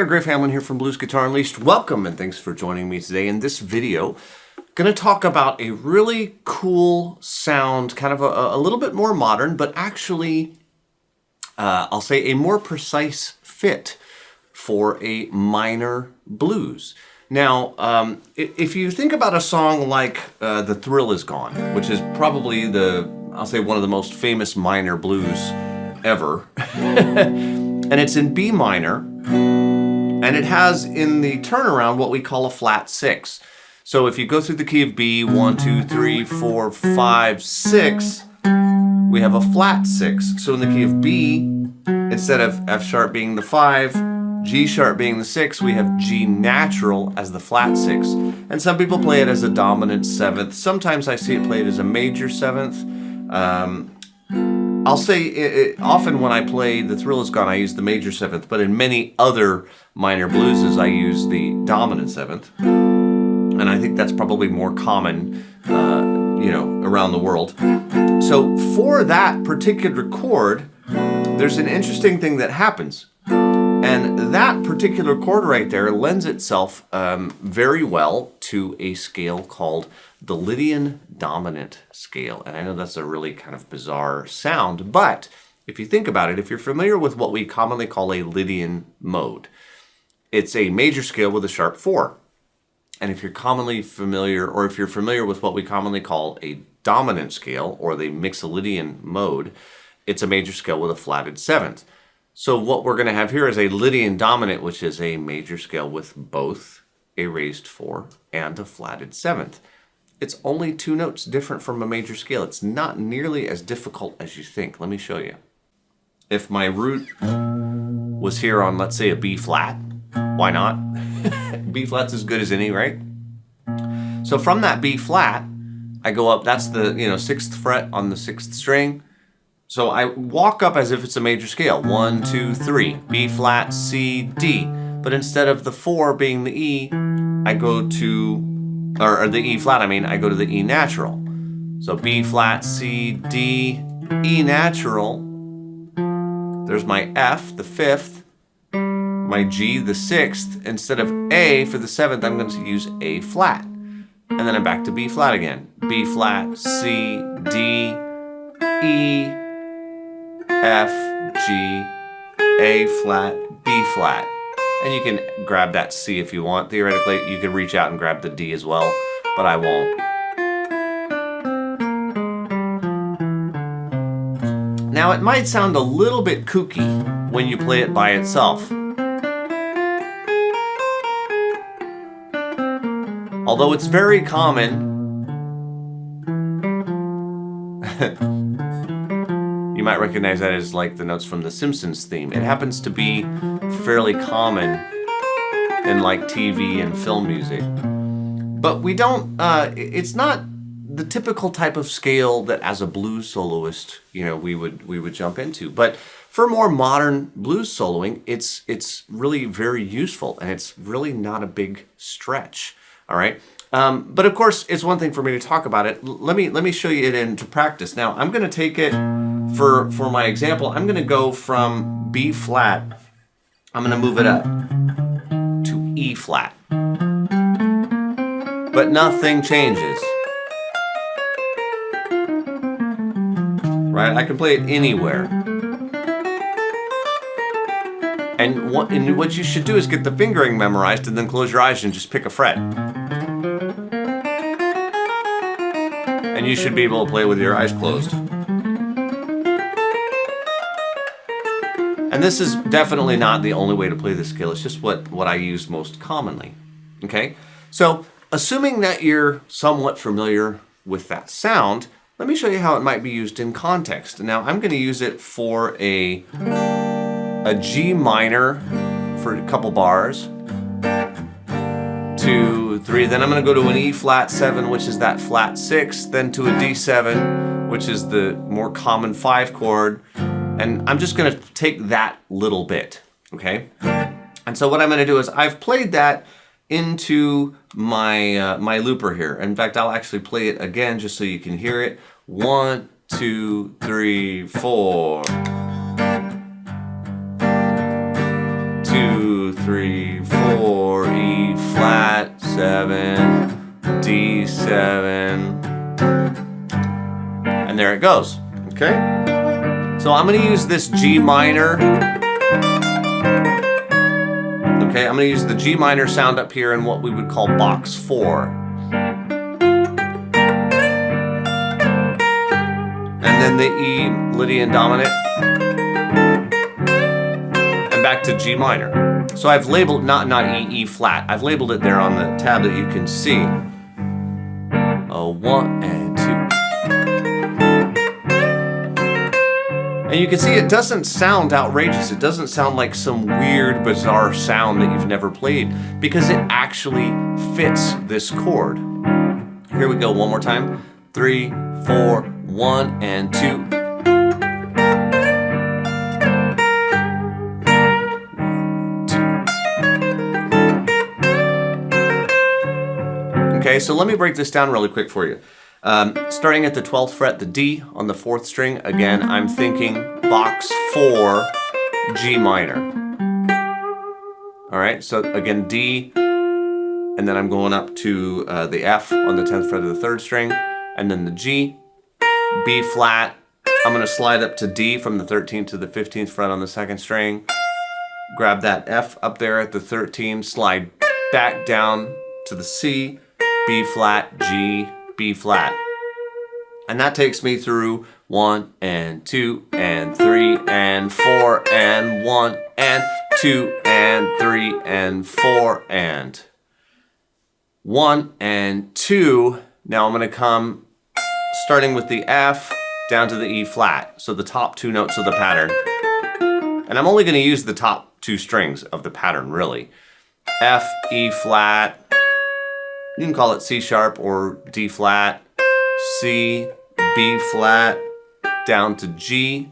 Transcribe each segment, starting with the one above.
there, Griff Hamlin here from Blues Guitar Unleashed. Welcome and thanks for joining me today. In this video, I'm going to talk about a really cool sound, kind of a little bit more modern, but actually, I'll say a more precise fit for a minor blues. Now, if you think about a song like The Thrill Is Gone, which is probably I'll say one of the most famous minor blues ever, and it's in B minor, and it has in the turnaround what we call a flat 6. So if you go through the key of B, 1, 2, 3, 4, 5, 6, we have a flat 6. So in the key of B, instead of F sharp being the 5, G sharp being the 6, we have G natural as the flat 6. And some people play it as a dominant 7th. Sometimes I see it played as a major 7th. I'll say often when I play The Thrill Is Gone, I use the major 7th, but in many other minor blueses, I use the dominant 7th. And I think that's probably more common, around the world. So for that particular chord, there's an interesting thing that happens. And that particular chord right there lends itself very well to a scale called the Lydian Dominant scale. And I know that's a really kind of bizarre sound, but if you think about it, if you're familiar with what we commonly call a Lydian mode, it's a major scale with a sharp 4. And if you're familiar with what we commonly call a dominant scale or the Mixolydian mode, it's a major scale with a flatted 7th. So what we're going to have here is a Lydian Dominant, which is a major scale with both a raised 4 and a flatted 7th. It's only 2 notes different from a major scale. It's not nearly as difficult as you think. Let me show you. If my root was here on, let's say, a B flat, why not? B flat's as good as any, right? So from that B flat, I go up, that's the 6th fret on the 6th string. So I walk up as if it's a major scale. 1, 2, 3, B flat, C, D. But instead of the 4 being the E, I go to, or the E flat, I go to the E natural. So B flat, C, D, E natural. There's my F, the 5th, my G, the 6th. Instead of A for the 7th, I'm going to use A flat. And then I'm back to B flat again. B flat, C, D, E, F, G, A flat, B flat. And you can grab that C if you want. Theoretically, you can reach out and grab the D as well, but I won't. Now, it might sound a little bit kooky when you play it by itself. Although it's very common, you might recognize that as like the notes from the Simpsons theme. It happens to be fairly common in like TV and film music. But we don't, it's not the typical type of scale that as a blues soloist, we would jump into. But for more modern blues soloing, it's really very useful, and it's really not a big stretch. All right. But of course, it's one thing for me to talk about it. Let me show you it into practice. Now, I'm going to take it for my example. I'm going to go from B flat. I'm going to move it up to E flat. But nothing changes. Right? I can play it anywhere. And what you should do is get the fingering memorized and then close your eyes and just pick a fret. And you should be able to play with your eyes closed. And this is definitely not the only way to play this scale. It's just what I use most commonly. Okay? So, assuming that you're somewhat familiar with that sound, let me show you how it might be used in context. Now, I'm going to use it for a G minor for a couple bars. 2, 3, then I'm going to go to an E flat 7, which is that flat 6, then to a D7, which is the more common 5 chord, and I'm just going to take that little bit, okay? And so what I'm going to do is I've played that into my my looper here. In fact, I'll actually play it again just so you can hear it. 1, 2, 3, 4. 2, 3, 4, E flat, 7, D7, and there it goes, okay? So I'm gonna use this G minor. Okay, I'm gonna use the G minor sound up here in what we would call box 4. And then the E Lydian Dominant. And back to G minor. So I've labeled, not E flat, I've labeled it there on the tab that you can see. 1 and 2. And you can see it doesn't sound outrageous. It doesn't sound like some weird, bizarre sound that you've never played, because it actually fits this chord. Here we go one more time. 3, 4, 1 and 2. Okay, so let me break this down really quick for you. Starting at the 12th fret, the D on the 4th string, again, I'm thinking box 4, G minor. All right, so again, D, and then I'm going up to the F on the 10th fret of the 3rd string, and then the G, B flat. I'm gonna slide up to D from the 13th to the 15th fret on the 2nd string, grab that F up there at the 13, slide back down to the C, B flat, G, B flat. And that takes me through 1 and 2 and 3 and 4 and 1 and 2 and 3 and 4 and 1 and 2. Now I'm going to come starting with the F down to the E flat. So the top 2 notes of the pattern. And I'm only going to use the top 2 strings of the pattern, really. F, E flat. You can call it C sharp or D flat, C, B flat, down to G,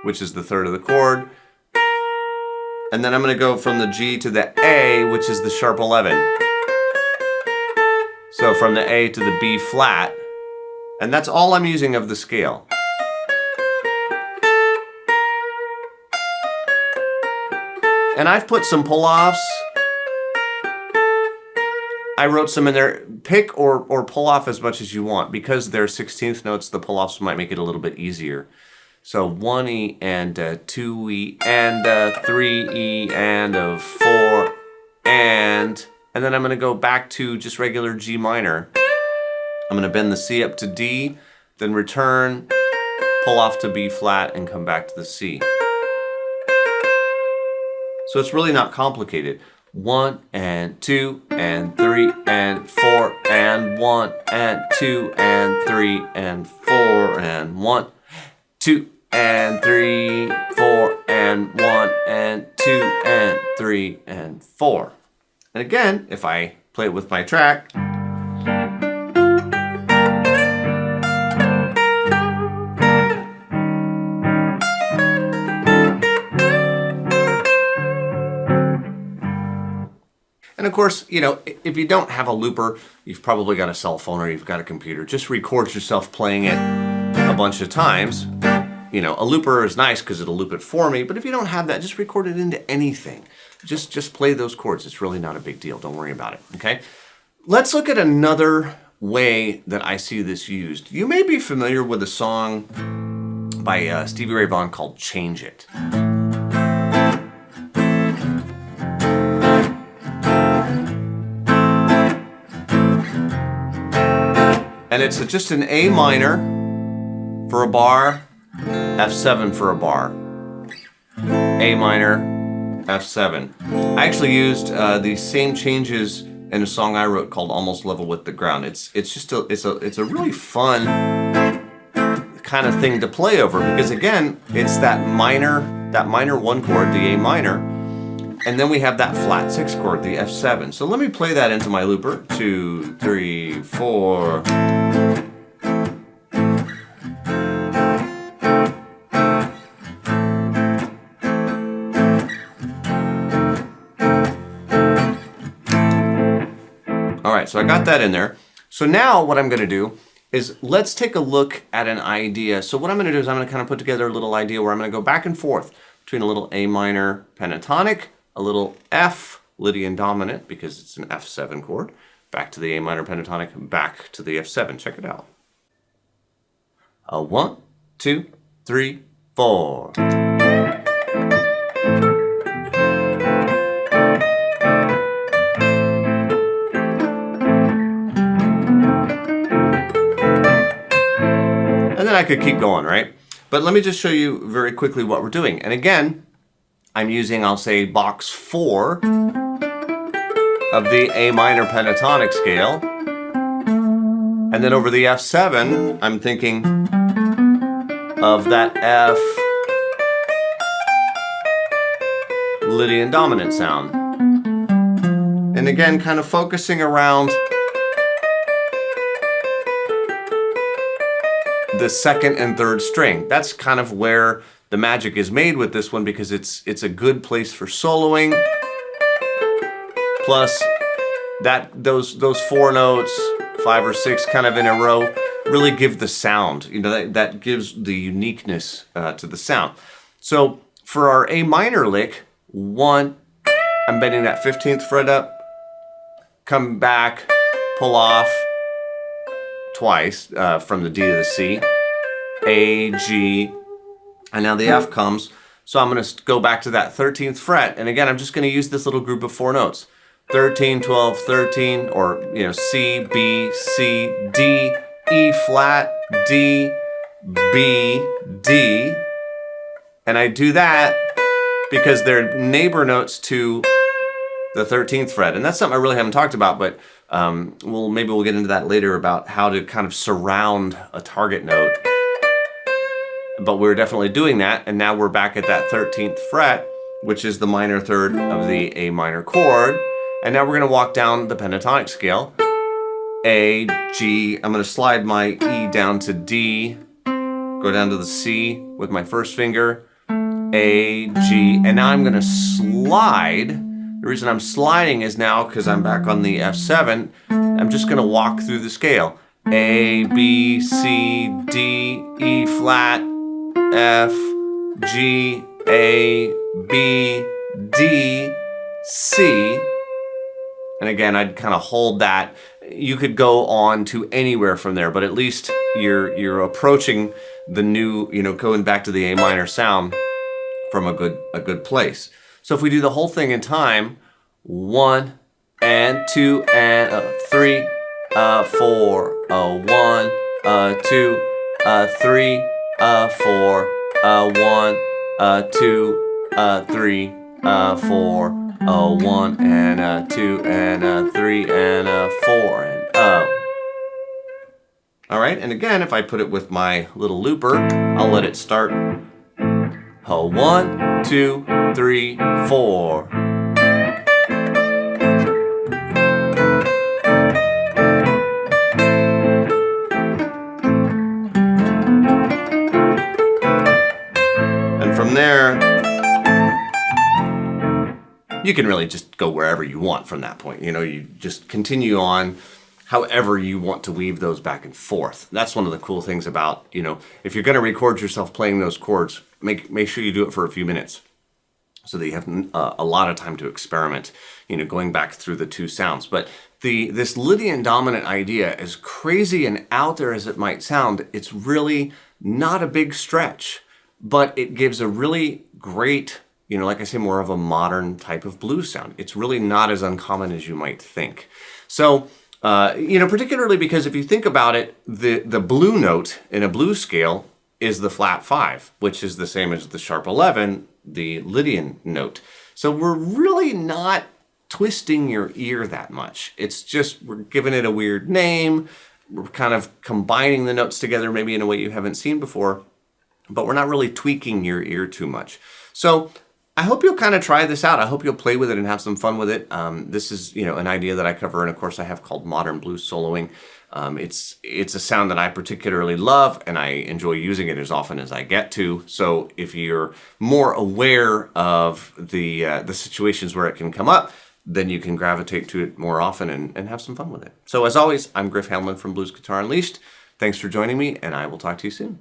which is the 3rd of the chord. And then I'm going to go from the G to the A, which is the sharp 11. So from the A to the B flat, and that's all I'm using of the scale. And I've put some pull-offs. I wrote some in there. Pick or pull off as much as you want. Because they're 16th notes, the pull-offs might make it a little bit easier. So 1E and 2E and 3E and 4 and then I'm going to go back to just regular G minor. I'm going to bend the C up to D, then return, pull off to B flat, and come back to the C. So it's really not complicated. 1 and 2 and 3 and 4 and 1 and 2 and 3 and 4 and 1, 2 and 3, 4 and 1 and 2 and 3 and 4. And again, if I play it with my track, and of course, you know, if you don't have a looper, you've probably got a cell phone or you've got a computer. Just record yourself playing it a bunch of times. You know, a looper is nice because it'll loop it for me, but if you don't have that, just record it into anything. Just play those chords. It's really not a big deal. Don't worry about it, okay? Let's look at another way that I see this used. You may be familiar with a song by Stevie Ray Vaughan called Change It. And it's just an A minor for a bar, F7 for a bar, A minor, F7. I actually used these same changes in a song I wrote called Almost Level with the Ground. It's a really fun kind of thing to play over because again, it's that minor 1 chord, the A minor, and then we have that flat 6 chord, the F7. So let me play that into my looper. 2, 3, 4. Alright, so I got that in there. So now what I'm going to do is let's take a look at an idea. So what I'm going to do is I'm going to kind of put together a little idea where I'm going to go back and forth between a little A minor pentatonic, a little F Lydian Dominant, because it's an F7 chord, back to the A minor pentatonic, back to the F7. Check it out. 1, 2, 3, 4. And then I could keep going, right? But let me just show you very quickly what we're doing. And again, I'm using, I'll say, box 4 of the A minor pentatonic scale. And then over the F7, I'm thinking of that F Lydian Dominant sound. And again, kind of focusing around the second and third string. That's kind of where the magic is made with this one, because it's a good place for soloing. Plus, those 4 notes, 5 or 6 kind of in a row, really give the sound. You know, that gives the uniqueness to the sound. So for our A minor lick, 1, I'm bending that 15th fret up, come back, pull off twice from the D to the C, A, G, and now the F comes. So I'm going to go back to that 13th fret, and again, I'm just going to use this little group of 4 notes. 13, 12, 13, or, you know, C, B, C, D, E flat, D, B, D. And I do that because they're neighbor notes to the 13th fret. And that's something I really haven't talked about, but maybe we'll get into that later about how to kind of surround a target note. But we're definitely doing that, and now we're back at that 13th fret, which is the minor third of the A minor chord. And now we're going to walk down the pentatonic scale. A, G, I'm going to slide my E down to D, go down to the C with my first finger, A, G, and now I'm going to slide. The reason I'm sliding is now because I'm back on the F7, I'm just going to walk through the scale. A, B, C, D, E flat, F, G, A, B, D, C. And again, I'd kind of hold that. You could go on to anywhere from there, but at least you're approaching the new, you know, going back to the A minor sound from a good place. So if we do the whole thing in time, 1 and 2 and 3, 4, 1, 2, 3, 4, 1, 2, 3, 4. 1 and 2 and 3 and 4 and All right, and again, if I put it with my little looper, I'll let it start. 1, 2, 3, 4. And from there, you can really just go wherever you want from that point. You know, you just continue on however you want to weave those back and forth. That's one of the cool things about, you know, if you're going to record yourself playing those chords, make sure you do it for a few minutes so that you have a lot of time to experiment, you know, going back through the 2 sounds. But this Lydian Dominant idea, as crazy and out there as it might sound, it's really not a big stretch, but it gives a really great, you know, like I say, more of a modern type of blues sound. It's really not as uncommon as you might think. So, you know, particularly because if you think about it, the blue note in a blues scale is the flat 5, which is the same as the sharp 11, the Lydian note. So we're really not twisting your ear that much. It's just, we're giving it a weird name. We're kind of combining the notes together maybe in a way you haven't seen before, but we're not really tweaking your ear too much. So I hope you'll kind of try this out. I hope you'll play with it and have some fun with it. This is, you know, an idea that I cover in a course I have called Modern Blues Soloing. It's a sound that I particularly love, and I enjoy using it as often as I get to. So if you're more aware of the situations where it can come up, then you can gravitate to it more often and have some fun with it. So as always, I'm Griff Hanlon from Blues Guitar Unleashed. Thanks for joining me, and I will talk to you soon.